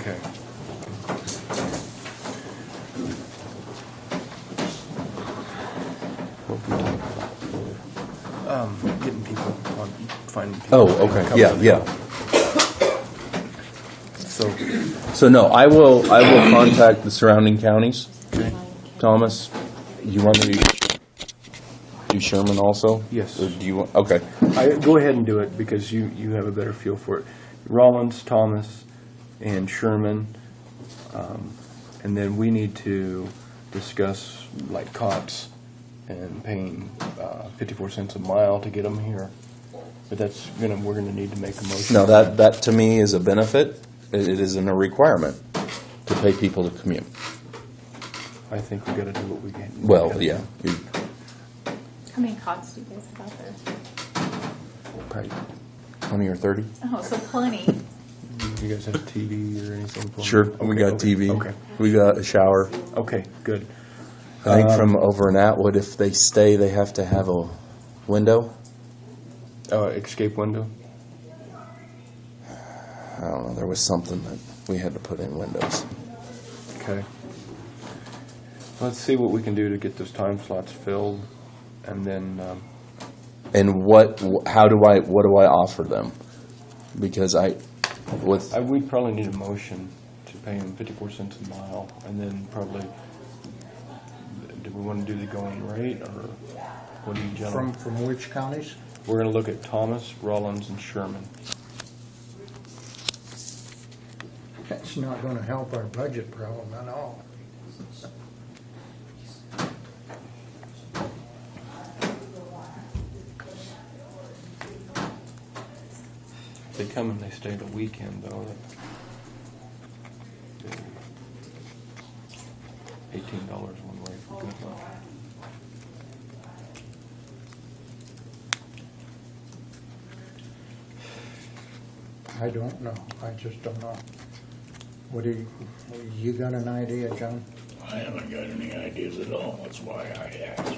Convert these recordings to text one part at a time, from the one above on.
Okay. Getting people on, finding people. Oh, okay. Yeah. So no, I will contact the surrounding counties. okay. Thomas, you want me to do Sherman also? Yes. Or do you want? Okay. Go ahead and do it because you have a better feel for it. Rollins, Thomas, and Sherman, and then we need to discuss like cots and paying 54 cents a mile to get them here. But we're gonna need to make a motion. No, that to me is a benefit. It isn't a requirement to pay people to commute. I think we got to do what we can. Well, yeah. How many cots do you guys have out there? Probably 20 or 30. Oh, so plenty. You guys have a TV or anything? For Sure, them? we got Okay, TV. Okay. We got a shower. Okay, good. I think from over in Atwood, if they stay, they have to have a window. Escape window? I don't know. There was something that we had to put in windows. Okay. Let's see what we can do to get those time slots filled, and then, And what do I offer them? Because we'd probably need a motion to pay them 54 cents a mile, and then probably, do we want to do the going rate, or what do you gentlemen? From which counties? We're going to look at Thomas, Rollins, and Sherman. That's not going to help our budget problem at all. If they come and they stay the weekend, though, $18 one way for good luck. I don't know. I just don't know. What do you got an idea, John? I haven't got any ideas at all. That's why I asked.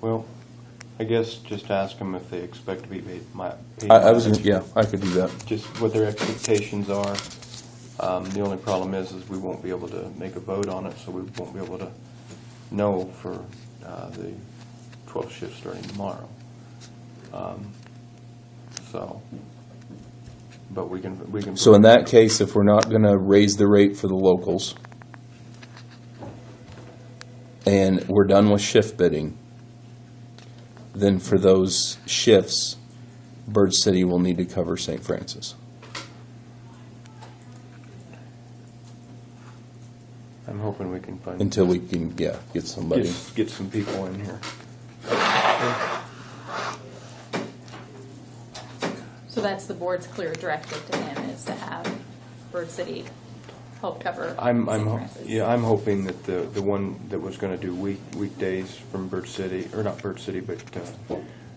Well, I guess just ask them if they expect to be paid. I could do that. Just what their expectations are. The only problem is we won't be able to make a vote on it, so we won't be able to know for the 12 shifts starting tomorrow. But we can. So in that case, if we're not going to raise the rate for the locals, and we're done with shift bidding, then for those shifts, Bird City will need to cover St. Francis. I'm hoping we can find Until we can, get somebody. get some people in here. So that's the board's clear directive to him, is to have Bird City help cover I'm St. Francis. I'm hoping that the one that was going to do weekdays from Bird City, or not Bird City, but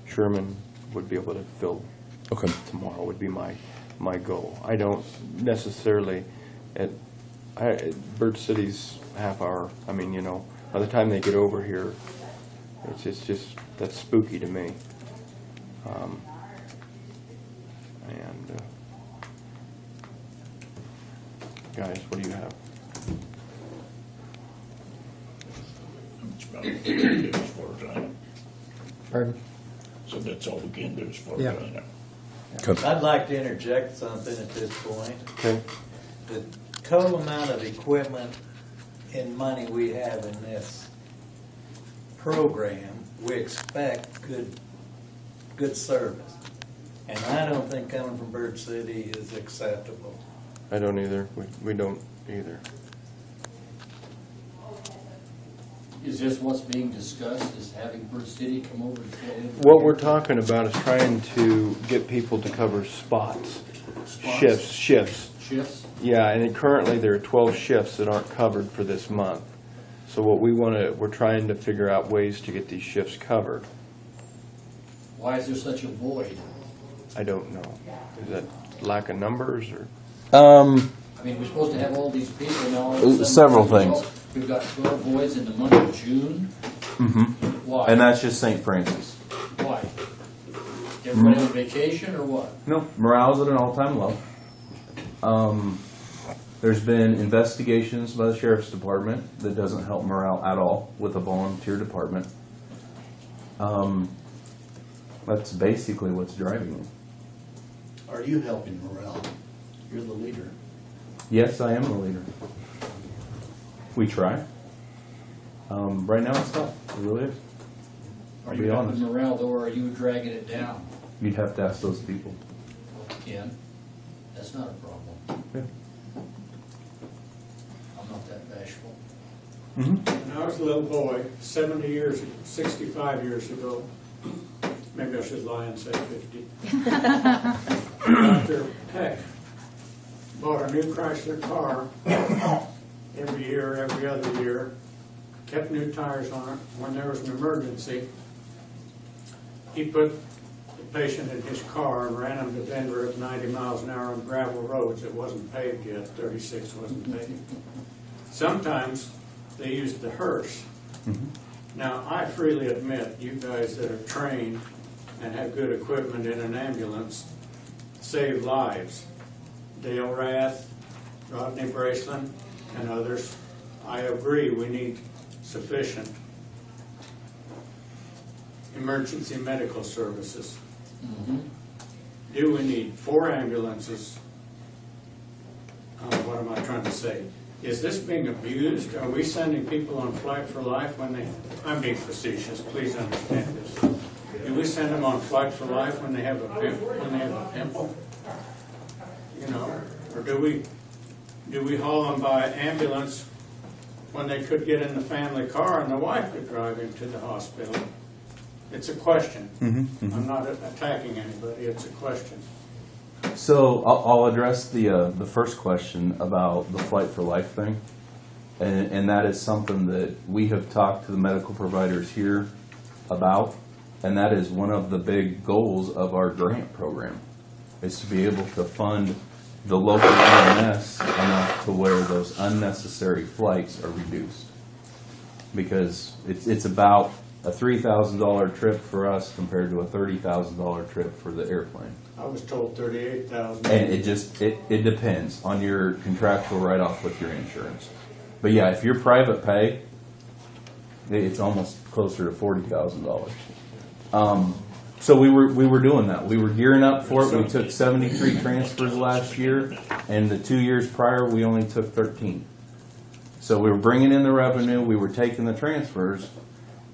Sherman would be able to fill tomorrow. Would be my goal. I don't necessarily Bird City's half hour. I mean, by the time they get over here, it's just that's spooky to me. Guys, what do you have? That's about all we can do as far as I know. Pardon? So that's all we can do as far as Yeah. I know. I'd like to interject something at this point. Okay. The total amount of equipment and money we have in this program, we expect good service. And I don't think coming from Bird City is acceptable. I don't either. We don't either. Is this what's being discussed, is having Bird City come over and fill in? What we're talking about is trying to get people to cover spots. Shifts. Yeah, and currently there are 12 shifts that aren't covered for this month. So what we're trying to figure out ways to get these shifts covered. Why is there such a void? I don't know. Is that lack of numbers or? I mean, we're supposed to have all these people now. All of a sudden, Several things. We've got 12 voids in the month of June. Mm-hmm. Why? And that's just St. Francis. Why? Everybody on vacation or what? No, morale's at an all-time low. There's been investigations by the sheriff's department that doesn't help morale at all with a volunteer department. That's basically what's driving it. Are you helping morale? You're the leader. Yes, I am the leader. We try. Right now it's tough. It really is. Are I'll you be helping honest. morale though, or are you dragging it down? You'd have to ask those people. Ken, that's not a problem. Yeah. I'm not that bashful. When I was a little boy, 65 years ago, maybe I should lie and say 50, Dr. Peck bought a new Chrysler car every year, every other year, kept new tires on it. When there was an emergency, he put the patient in his car and ran him to Denver at 90 miles an hour on gravel roads. It wasn't paved yet, 36 wasn't paved. Sometimes they used the hearse. Now, I freely admit, you guys that are trained and have good equipment in an ambulance save lives. Dale Rath, Rodney Braceland, and others, I agree we need sufficient emergency medical services. Do we need 4 ambulances? What am I trying to say? Is this being abused? Are we sending people on Flight for Life when they, I'm being facetious, please understand this. Do we send them on Flight for Life when they have a pimple? You know, or do we haul them by ambulance when they could get in the family car and the wife could drive him to the hospital? It's a question. I'm not attacking anybody, it's a question. So I'll address the first question about the Flight for Life thing, and that is something that we have talked to the medical providers here about, and that is one of the big goals of our grant program, is to be able to fund the local EMS enough to where those unnecessary flights are reduced. Because it's about a $3,000 trip for us compared to a $30,000 trip for the airplane. I was told 38,000. And it depends on your contractual write-off with your insurance. But yeah, if you're private pay, it's almost closer to $40,000. So we were doing that. We were gearing up for it. We took 73 transfers last year, and the 2 years prior, we only took 13. So we were bringing in the revenue, we were taking the transfers,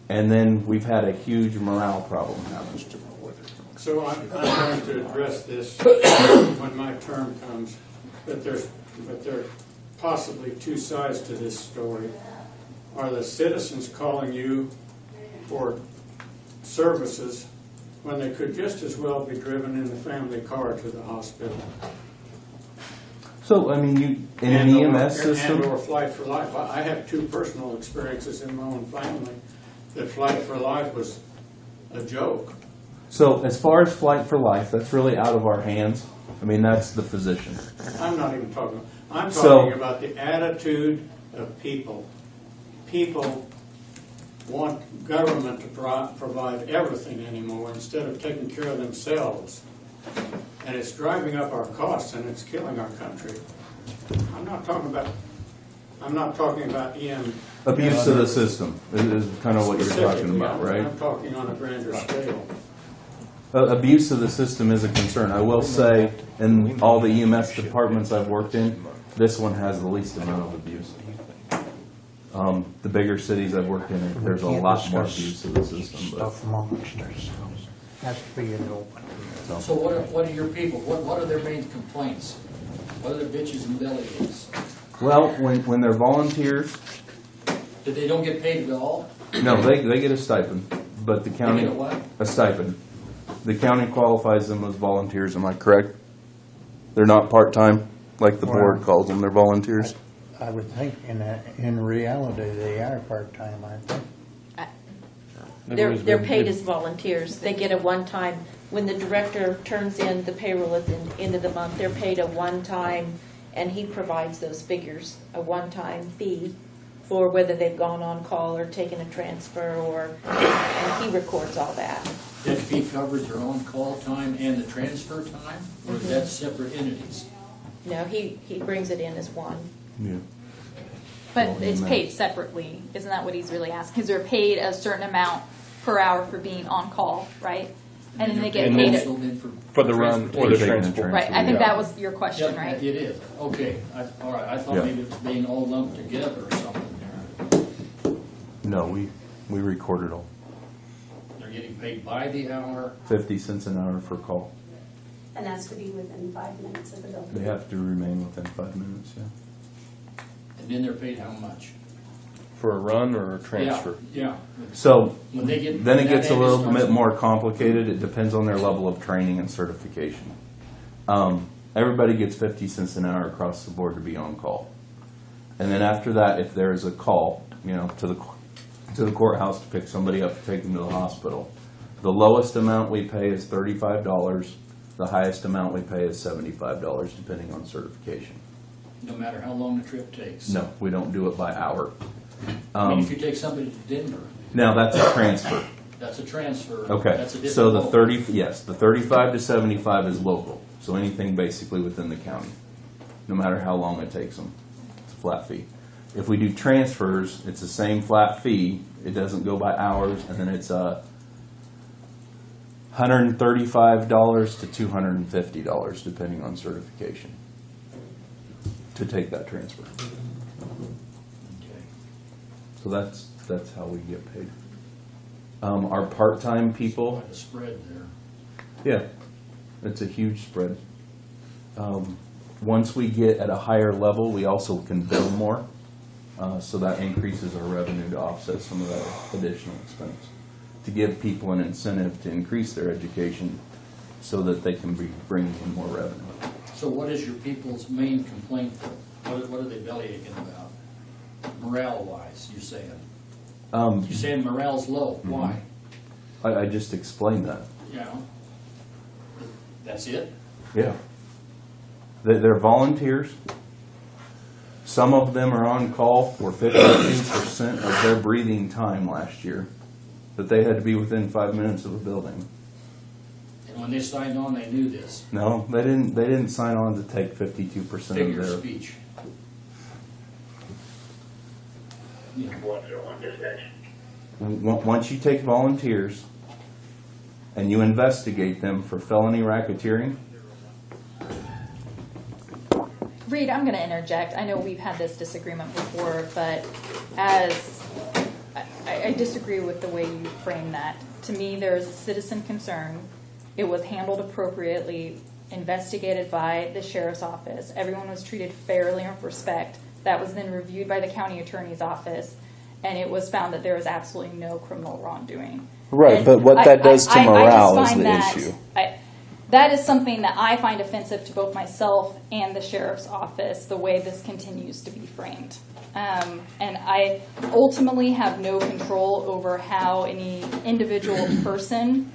and then we've had a huge morale problem happen. So I'm going to address this when my term comes, but there are possibly 2 sides to this story. Are the citizens calling you for services when they could just as well be driven in the family car to the hospital? So, I mean, you in an EMS system? And or Flight for Life. I have 2 personal experiences in my own family that Flight for Life was a joke. So as far as Flight for Life, that's really out of our hands. I mean, that's the physician. I'm not even talking. I'm So- talking about the attitude of people. People want government to provide everything anymore instead of taking care of themselves. And it's driving up our costs and it's killing our country. I'm not talking about EM. Abuse of the system is kind of what you're talking specifically. about, right? I'm talking on a grander scale. Abuse of the system is a concern. I will say, in all the EMS departments I've worked in, this one has the least amount of abuse. The bigger cities I've worked in, there's a lot more abuse of the system. But Stuff amongst ourselves. Has to be in the open. So what are your people, what are their main complaints? What are their bitches and belly aches? well, when they're volunteers, That they don't get paid at all? no, they get a stipend, but the county They get a what? a stipend. The county qualifies them as volunteers. Am I correct? They're not part-time, like the board Well- calls them. They're volunteers. I would think in reality, they are part-time, aren't they? They're paid as volunteers. They get a one-time, when the director turns in the payroll at the end of the month, they're paid a one-time, and he provides those figures, a one-time fee for whether they've gone on call or taken a transfer, and he records all that. that fee covers their on-call time and the transfer time, or is that separate entities? No, he brings it in as one. Yeah. But Well, it's amen. paid separately, isn't that what he's really asking? Because they're paid a certain amount per hour for being on call, right? And then they get And paid, then- it- Also then for the run or the Taking the transport. right, I think yeah. that was your question, Yeah, right? it is, okay, all right, I thought Yeah. maybe it was being all lumped together or something there. No, we record it all. They're getting paid by the hour, 50 cents an hour for call. And that's to be within 5 minutes of the building. They have to remain within 5 minutes, yeah. and then they're paid how much? For a run or a transfer? Yeah, So when they get. then it that gets a end little starts- bit more complicated. It depends on their level of training and certification. Everybody gets 50 cents an hour across the board to be on call. And then after that, if there is a call, to the courthouse to pick somebody up to take them to the hospital, the lowest amount we pay is $35. The highest amount we pay is $75, depending on certification. No matter how long the trip takes. No, we don't do it by hour. I mean, if you take somebody to Denver, Now, that's a transfer. that's a transfer. Okay, That's a different. so the load. 35 to 75 is local, so anything basically within the county, no matter how long it takes them. It's a flat fee. If we do transfers, it's the same flat fee, it doesn't go by hours, and then it's $135 to $250, depending on certification, to take that transfer. Okay. So that's how we get paid. Our part-time people, Quite a spread there. yeah, it's a huge spread. Once we get at a higher level, we also can bill more, so that increases our revenue to offset some of that additional expense, to give people an incentive to increase their education so that they can be bringing in more revenue. So what is your people's main complaint? What are they bellyaching about? Morale-wise, you're saying? You're saying morale's low. Why? I just explained that. You know? That's it? Yeah. They're volunteers. Some of them are on call for 52% of their breathing time last year, that they had to be within 5 minutes of a building. And when they signed on, they knew this. No, they didn't sign on to take 52% Figure of their. speech. You know, Once you take volunteers and you investigate them for felony racketeering, Reed, I'm going to interject. I know we've had this disagreement before, but as I disagree with the way you frame that. To me, there is a citizen concern. It was handled appropriately, investigated by the sheriff's office. Everyone was treated fairly and with respect. That was then reviewed by the county attorney's office, and it was found that there was absolutely no criminal wrongdoing. Right, And but what that does to I just morale is find the that- issue. That is something that I find offensive to both myself and the sheriff's office, the way this continues to be framed. And I ultimately have no control over how any individual person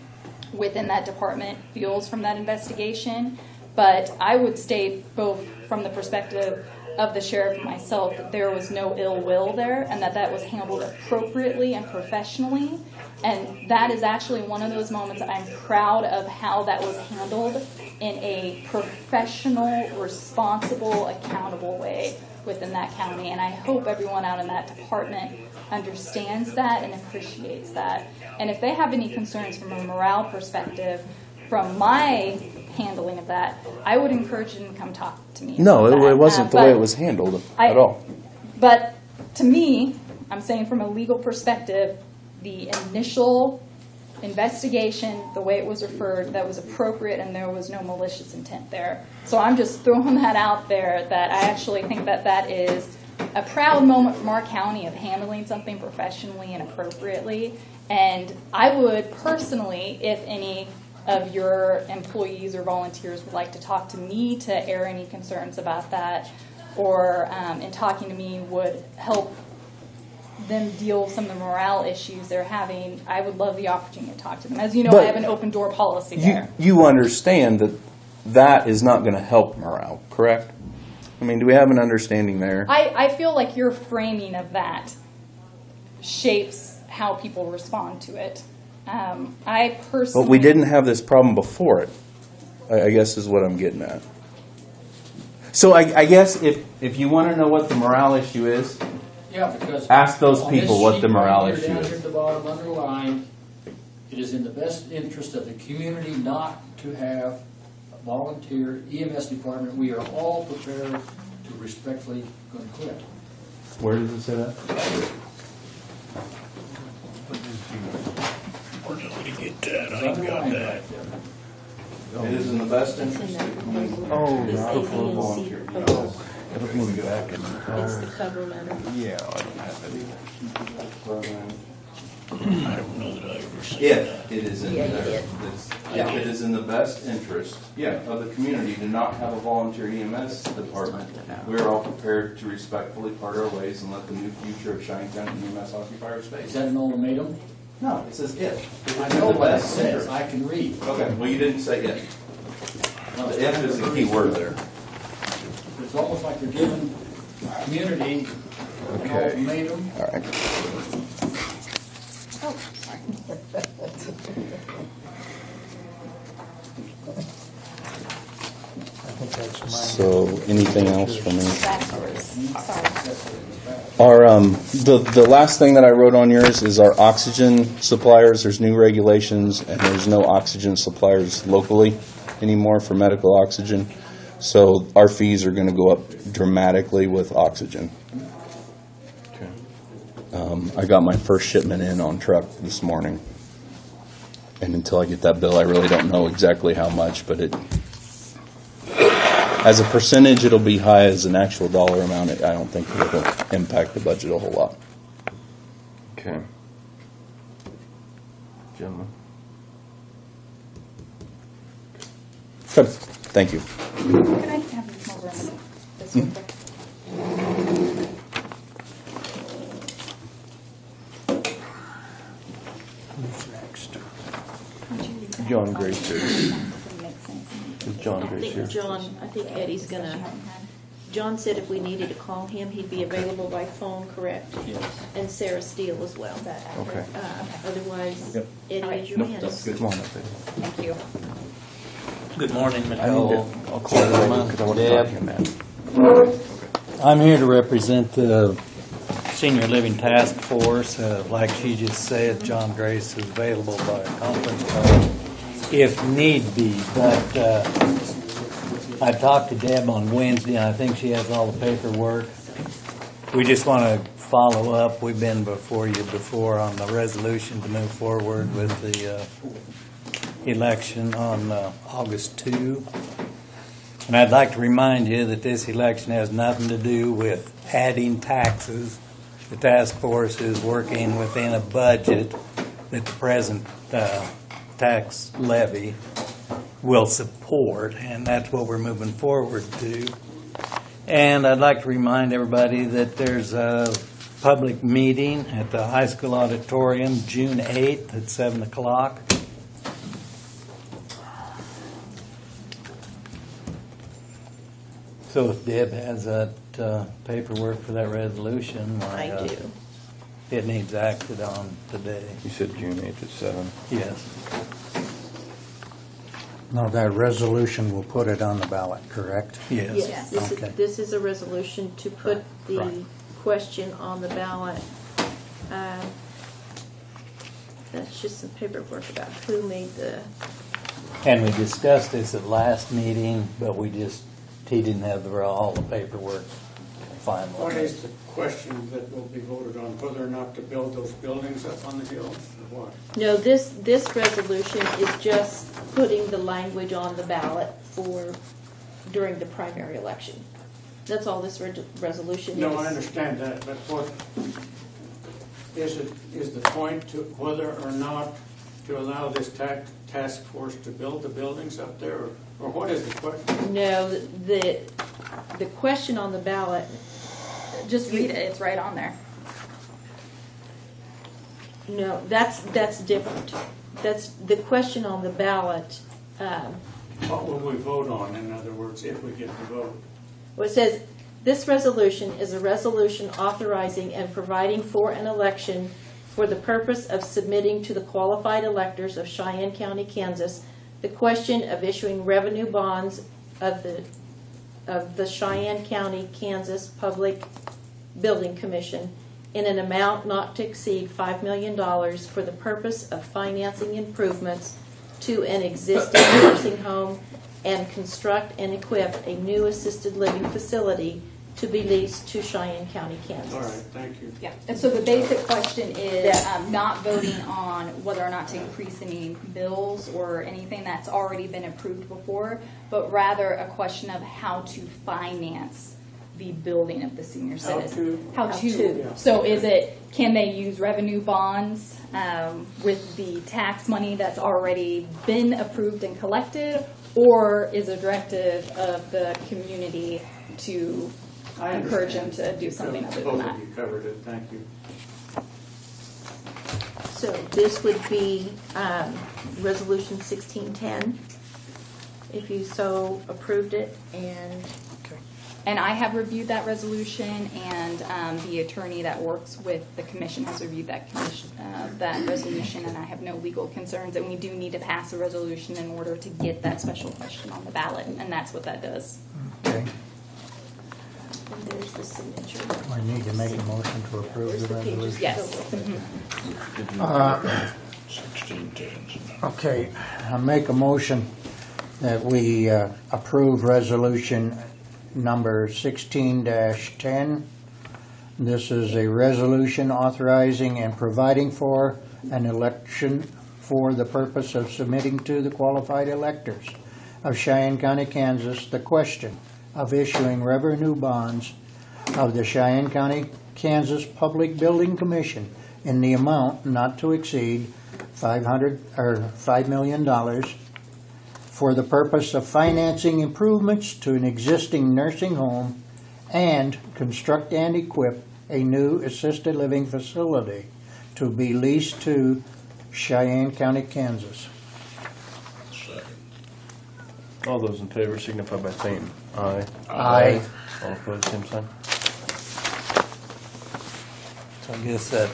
within that department feels from that investigation. But I would state, both from the perspective of the sheriff and myself, that there was no ill will there, and that was handled appropriately and professionally. And that is actually one of those moments I'm proud of, how that was handled in a professional, responsible, accountable way within that county. And I hope everyone out in that department understands that and appreciates that. And if they have any concerns from a morale perspective, from my handling of that, I would encourage them to come talk to me. No, about that. it wasn't the way But it was handled I- at all. But to me, I'm saying from a legal perspective, the initial investigation, the way it was referred, that was appropriate, and there was no malicious intent there. So I'm just throwing that out there, that I actually think that that is a proud moment from our county of handling something professionally and appropriately. And I would personally, if any of your employees or volunteers would like to talk to me to air any concerns about that, or in talking to me would help them deal with some of the morale issues they're having, I would love the opportunity to talk to them. As you know, But I have an open door policy You, there. you understand that that is not going to help morale, correct? I mean, do we have an understanding there? I feel like your framing of that shapes how people respond to it. I personally. But we didn't have this problem before it, I guess is what I'm getting at. So I guess if you want to know what the morale issue is, Yeah, because. Ask those on this people what the sheet right morale here, issue down is. here at the bottom, underlined, it is in the best interest of the community not to have a volunteer EMS department. We are all prepared to respectfully quit. where does it say that? Where did we get that? It's I ain't got underlined that. right there. It is in the best It's in interest. that proposal. Oh, This not A, B, for and C volunteer. proposal. Let me go back and. It's the cover letter. Yeah, I don't have it either. I don't know that I ever seen If it is in Yeah, you there, did. if it is in the best interest, of the community to not have a volunteer EMS department, we are all prepared to respectfully part our ways and let the new future of Cheyenne County EMS occupy our Is space. that an ultimatum? No, it says if. I know what it says, I can read. Okay, well, you didn't say if. No, The if is the key word there. It's almost like you're giving the community an Okay. ultimatum. All right. Oh, sorry. I think that's mine. So anything else for me? That's yours. Sorry. Our, the last thing that I wrote on yours is our oxygen suppliers. There's new regulations, and there's no oxygen suppliers locally anymore for medical oxygen. So our fees are going to go up dramatically with oxygen. I got my first shipment in on truck this morning. And until I get that bill, I really don't know exactly how much, but as a percentage, it'll be high. As an actual dollar amount, I don't think it'll impact the budget a whole lot. Okay. Gentlemen. Good. Thank you. Can I have this over in this real quick? Who's next? John Grace here. Is John I Grace think here? I think Eddie's gonna, John said if we needed to call him, he'd be available by phone, correct? Yes. And Sarah Steele as well. Okay. Otherwise, Yep. Eddie is your Nope, man. that's good. Come on up there. Thank you. Good morning, I need Nicole. to, I'll call you later because I want to talk to you, man. I'm here to represent the Senior Living Task Force. Like she just said, John Grace is available by conference call if need be. But I talked to Deb on Wednesday, and I think she has all the paperwork. We just want to follow up. We've been before you before on the resolution to move forward with the election on August 2. And I'd like to remind you that this election has nothing to do with adding taxes. The task force is working within a budget that the present tax levy will support, and that's what we're moving forward to. And I'd like to remind everybody that there's a public meeting at the high school auditorium, June 8th at 7 o'clock. So if Deb has that paperwork for that resolution, why, I do. it needs acted on today. You said June 8th at 7. Yes. No, that resolution will put it on the ballot, correct? Yes. Yes, Okay. this is a resolution to put the Right. question on the ballot. That's just some paperwork about who made the, And we discussed this at last meeting, but he didn't have all the paperwork What finalized. is the question that will be voted on, whether or not to build those buildings up on the hill, or what? no, this resolution is just putting the language on the ballot for, during the primary election. That's all this resolution is. No, I understand that, but what, is the point to whether or not to allow this task force to build the buildings up there, or what is the question? No, the question on the ballot, Just read it, it's right on there. no, that's different. That's, the question on the ballot, What will we vote on, in other words, if we get to vote? well, it says, this resolution is a resolution authorizing and providing for an election for the purpose of submitting to the qualified electors of Cheyenne County, Kansas, the question of issuing revenue bonds of the Cheyenne County, Kansas Public Building Commission in an amount not to exceed $5 million for the purpose of financing improvements to an existing nursing home and construct and equip a new assisted living facility to be leased to Cheyenne County, Kansas. All right, thank you. Yeah, and so the basic question is Yeah. not voting on whether or not to increase any bills or anything that's already been approved before, but rather a question of how to finance the building of the senior How citizen. to? How How to. to. Yeah. So is it, can they use revenue bonds with the tax money that's already been approved and collected? Or is a directive of the community to I encourage them understand. to do something other than Both that? of you covered it, thank you. So this would be Resolution 1610, if you so approved it, And I have reviewed that resolution, and the attorney that works with the commission has reviewed that resolution, and I have no legal concerns. And we do need to pass a resolution in order to get that special question on the ballot, and that's what that does. Okay, and there's the signature. I need to make a motion to approve There's the the pages. resolution. Yes. 1610. Okay, I make a motion that we approve resolution number 16-10. This is a resolution authorizing and providing for an election for the purpose of submitting to the qualified electors of Cheyenne County, Kansas, the question of issuing revenue bonds of the Cheyenne County, Kansas Public Building Commission in the amount not to exceed $5 million for the purpose of financing improvements to an existing nursing home and construct and equip a new assisted living facility to be leased to Cheyenne County, Kansas. Second. All those in favor signify by saying aye. Aye. All opposed, same sign. So I guess that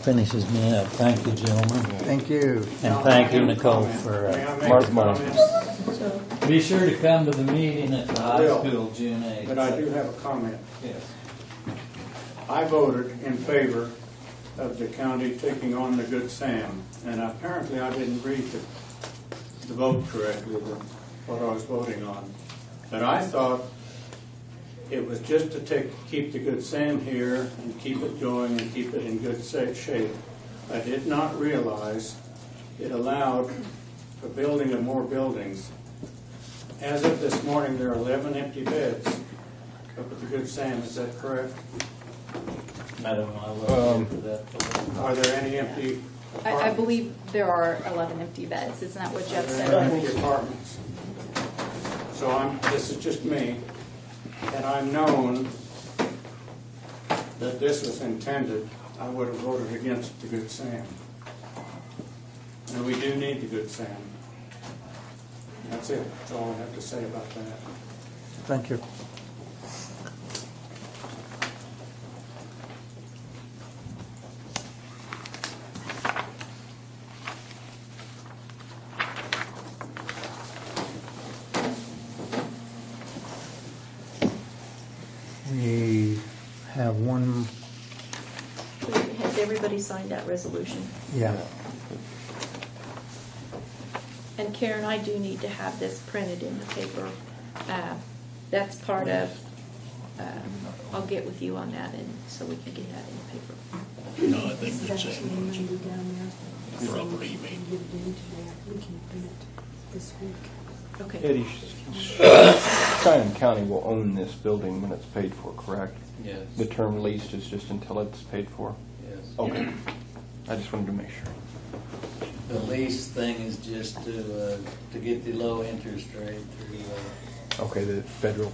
finishes me up. Thank you, gentlemen. Thank you. And thank you, Nicole, for, May I make Mark a Money. comment? be sure to come to the meeting at the I high will. school June 8th. But I do have a comment. Yes. I voted in favor of the county taking on the Good Sam, and apparently I didn't read the vote correctly, what I was voting on. But I thought it was just to keep the Good Sam here and keep it going and keep it in good shape. I did not realize it allowed for building of more buildings. As of this morning, there are 11 empty beds up at the Good Sam, is that correct? I don't know, I wasn't here for that. Are there any empty I apartments? believe there are 11 empty beds. Isn't that what Jeff Are there said? any empty apartments? So this is just me, and I'm known that this was intended, I would have voted against the Good Sam. And we do need the Good Sam. That's it. That's all I have to say about that. Thank you. We have one, Has everybody signed that resolution? yeah. And Karen, I do need to have this printed in the paper. That's part of, I'll get with you on that, and so we can get that in the paper. No, I think that's it. Property, maybe. Okay. Eddie, Cheyenne County will own this building when it's paid for, correct? Yes, The term leased is just until it's paid for? yes. Okay. I just wanted to make sure. The lease thing is just to get the low interest rate through, Okay, the federal.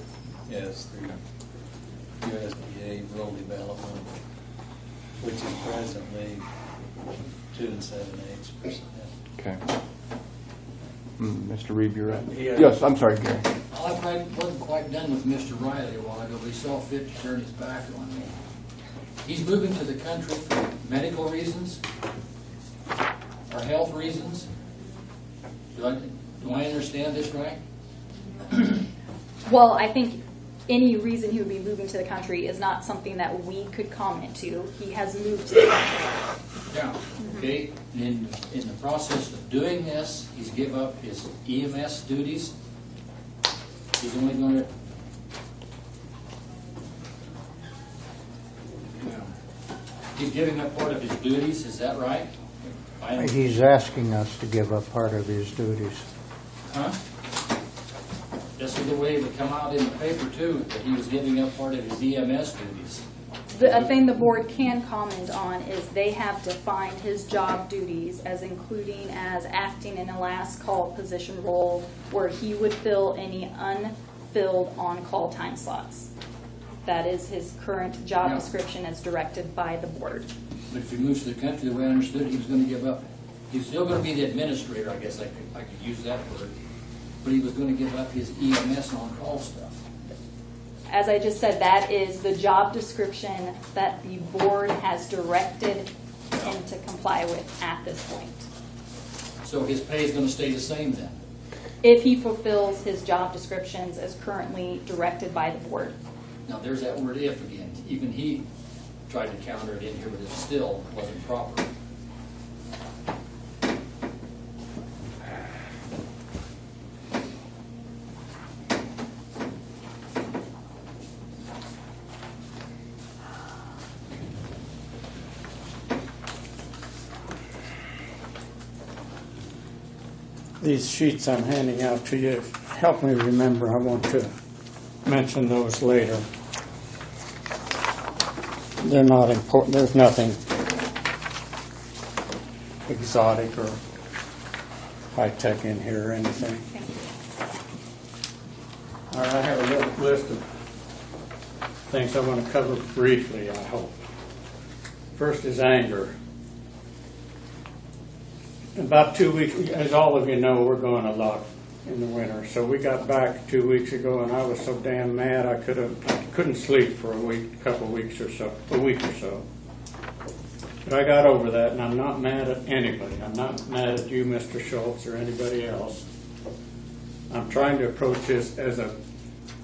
yes, through USDA rural development, which is presently 2 7/8%. Okay. Mr. Reeve, you're up. Yeah. Yes, I'm sorry, Gary. I wasn't quite done with Mr. Riley a while ago, but he saw fit to turn his back on me. he's moving to the country for medical reasons or health reasons. Do I understand this right? Well, I think any reason he would be moving to the country is not something that we could comment to. He has moved to the country. Yeah. Okay. In the process of doing this, he's give up his EMS duties. He's only going to. He's giving up part of his duties. Is that right? He's asking us to give up part of his duties. Huh? This is the way it would come out in the paper too, that he was giving up part of his EMS duties. A thing the board can comment on is they have defined his job duties as including as acting in a last call position role where he would fill any unfilled on-call time slots. That is his current job description as directed by the board. But if he moves to the country, the way I understood it, he was going to give up. He's still going to be the administrator, I guess I could use that word. But he was going to give up his EMS on-call stuff. As I just said, that is the job description that the board has directed him to comply with at this point. So his pay is going to stay the same then? If he fulfills his job descriptions as currently directed by the board. Now there's that word "if" again. Even he tried to counter it in here, but it still wasn't proper. These sheets I'm handing out to you help me remember. I want to mention those later. They're not important. There's nothing exotic or high-tech in here or anything. All right, I have a little list of things I want to cover briefly, I hope. First is anger. About 2 weeks, as all of you know, we're going a lot in the winter. So we got back 2 weeks ago, and I was so damn mad I couldn't sleep for a week, a week or so. But I got over that, and I'm not mad at anybody. I'm not mad at you, Mr. Schultz, or anybody else. I'm trying to approach this as a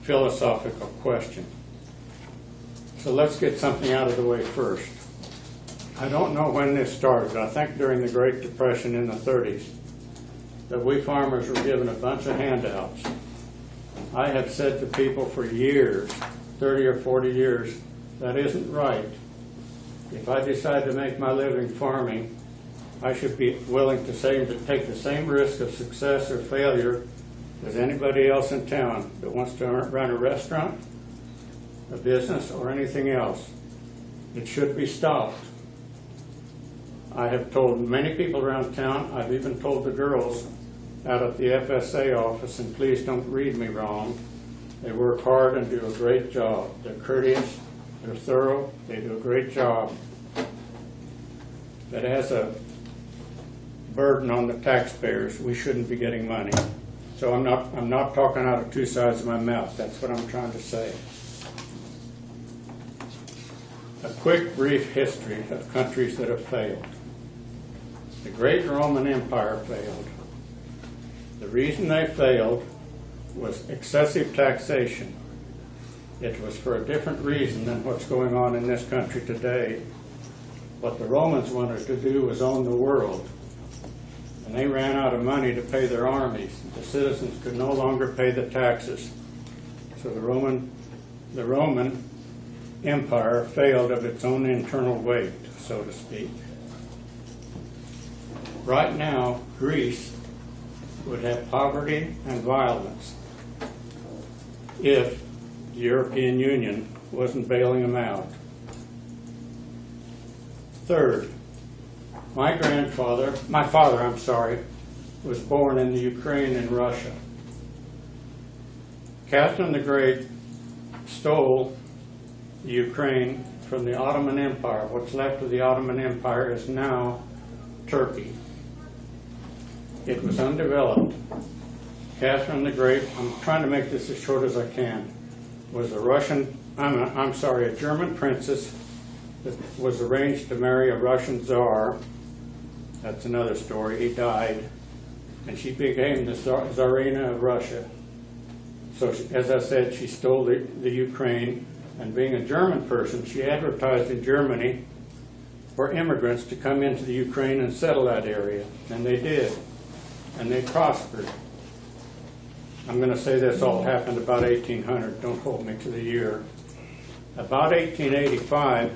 philosophical question. So let's get something out of the way first. I don't know when this started. I think during the Great Depression in the 30s, that we farmers were given a bunch of handouts. I have said to people for years, 30 or 40 years, that isn't right. If I decide to make my living farming, I should be willing to take the same risk of success or failure as anybody else in town that wants to run a restaurant, a business, or anything else. It should be stopped. I have told many people around town, I've even told the girls out at the FSA office, and please don't read me wrong, they work hard and do a great job. They're courteous, they're thorough, they do a great job. But as a burden on the taxpayers, we shouldn't be getting money. So I'm not talking out of two sides of my mouth. That's what I'm trying to say. A quick, brief history of countries that have failed. The great Roman Empire failed. The reason they failed was excessive taxation. It was for a different reason than what's going on in this country today. What the Romans wanted to do was own the world. And they ran out of money to pay their armies. The citizens could no longer pay the taxes. So the Roman Empire failed of its own internal weight, so to speak. Right now, Greece would have poverty and violence if the European Union wasn't bailing them out. Third, my father, was born in the Ukraine and Russia. Catherine the Great stole the Ukraine from the Ottoman Empire. What's left of the Ottoman Empire is now Turkey. It was undeveloped. Catherine the Great, I'm trying to make this as short as I can, was a German princess was arranged to marry a Russian Tsar. That's another story. He died. And she became the Tsarina of Russia. So, as I said, she stole the Ukraine. And being a German person, she advertised in Germany for immigrants to come into the Ukraine and settle that area. And they did. And they prospered. I'm going to say this all happened about 1800. Don't hold me to the year. About 1885,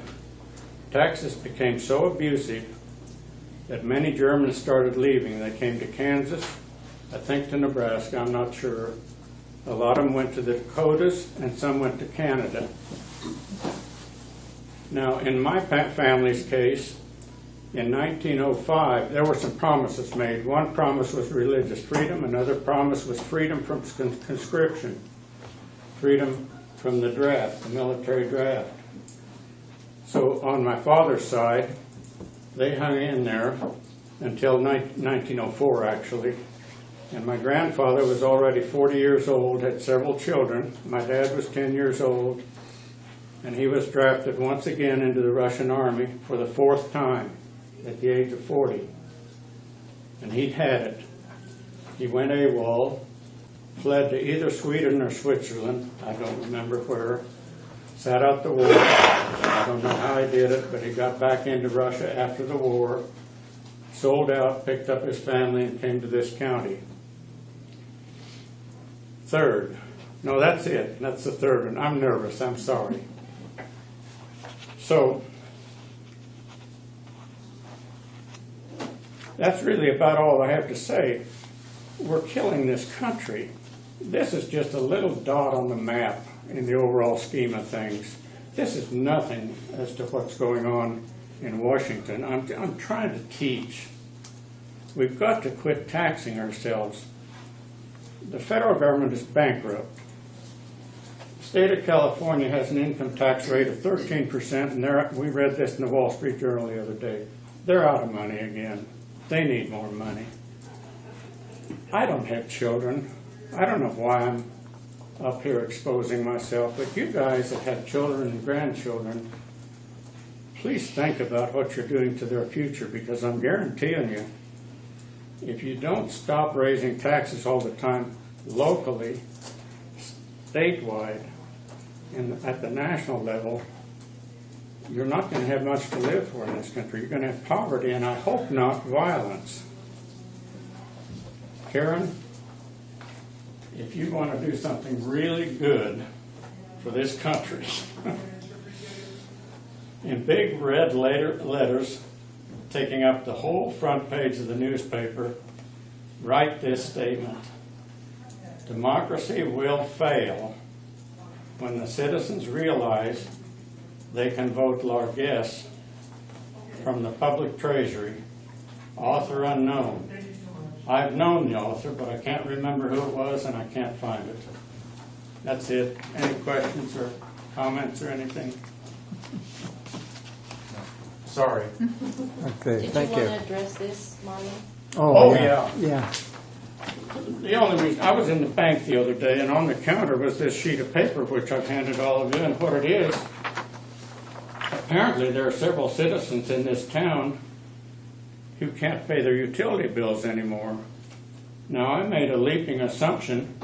Texas became so abusive that many Germans started leaving. They came to Kansas, I think to Nebraska, I'm not sure. A lot of them went to the Dakotas, and some went to Canada. Now, in my family's case, in 1905, there were some promises made. One promise was religious freedom. Another promise was freedom from conscription, freedom from the draft, the military draft. So on my father's side, they hung in there until 1904, actually. And my grandfather was already 40 years old, had several children. My dad was 10 years old, and he was drafted once again into the Russian army for the 4th time at the age of 40. And he'd had it. He went AWOL, fled to either Sweden or Switzerland, I don't remember where, sat out the war. I don't know how he did it, but he got back into Russia after the war, sold out, picked up his family, and came to this county. Third. No, that's it. That's the third one. I'm nervous. I'm sorry. So, that's really about all I have to say. We're killing this country. This is just a little dot on the map in the overall scheme of things. This is nothing as to what's going on in Washington. I'm trying to teach. We've got to quit taxing ourselves. The federal government is bankrupt. The state of California has an income tax rate of 13%, and we read this in the Wall Street Journal the other day. They're out of money again. They need more money. I don't have children. I don't know why I'm up here exposing myself, but you guys that have children and grandchildren, please think about what you're doing to their future, because I'm guaranteeing you, if you don't stop raising taxes all the time locally, statewide, and at the national level, you're not going to have much to live for in this country. You're going to have poverty, and I hope not violence. Karen, if you want to do something really good for this country, in big red letters, taking up the whole front page of the newspaper, write this statement. Democracy will fail when the citizens realize they can vote largesse from the public treasury, author unknown. I've known the author, but I can't remember who it was, and I can't find it. That's it. Any questions or comments or anything? Sorry. Okay, thank Did you you. want to address this, Marlon? Oh, yeah. Yeah. The only reason, I was in the bank the other day, and on the counter was this sheet of paper, which I've handed all of you, and what it is, apparently there are several citizens in this town who can't pay their utility bills anymore. Now, I made a leaping assumption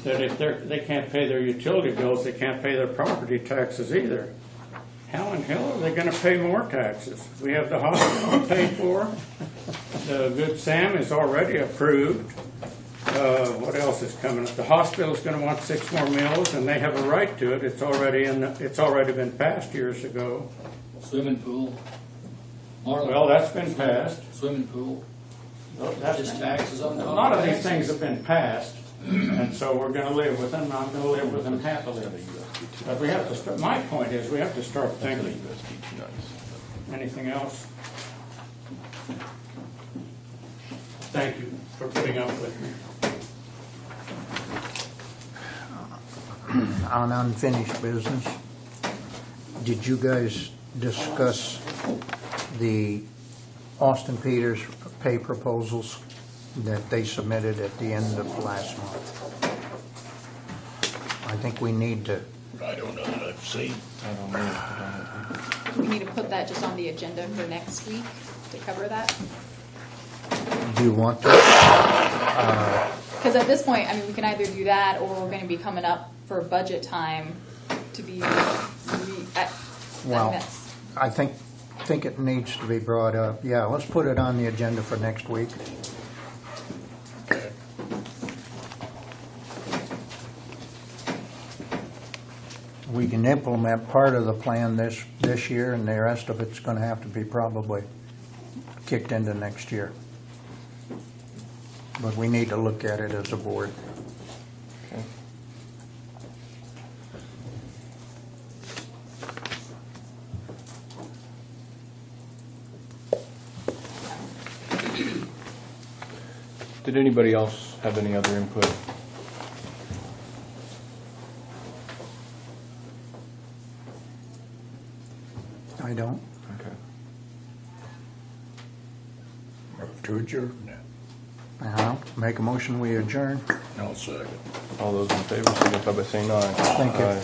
that if they can't pay their utility bills, they can't pay their property taxes either. How in hell are they going to pay more taxes? We have the hospital paid for. The Good Sam is already approved. What else is coming up? The hospital is going to want 6 more meals, and they have a right to it. It's already been passed years ago. Swimming pool. Marlon, Well, that's been passed. swimming pool. That's Just been- taxes on A top lot of of these taxes. things have been passed, and so we're going to live with them. I'm going to live with them happily. But we have to start. My point is, we have to start thinking. Anything else? Thank you for putting up with me. On unfinished business, did you guys discuss the Austin Peters pay proposals that they submitted at the end of last month? I think we need to I don't know that I've seen. I don't know. Do we need to put that just on the agenda for next week to cover that? Do you want to? Because at this point, I mean, we can either do that, or we're going to be coming up for budget time to be. Well, I think it needs to be brought up. Yeah, let's put it on the agenda for next week. Okay. We can implement part of the plan this year, and the rest of it's going to have to be probably kicked into next year. But we need to look at it as a board. Okay. Did anybody else have any other input? I don't. Okay. Move to adjourn now. Make a motion, we adjourn. I'll second. All those in favor signify by saying aye. Thank you. Aye.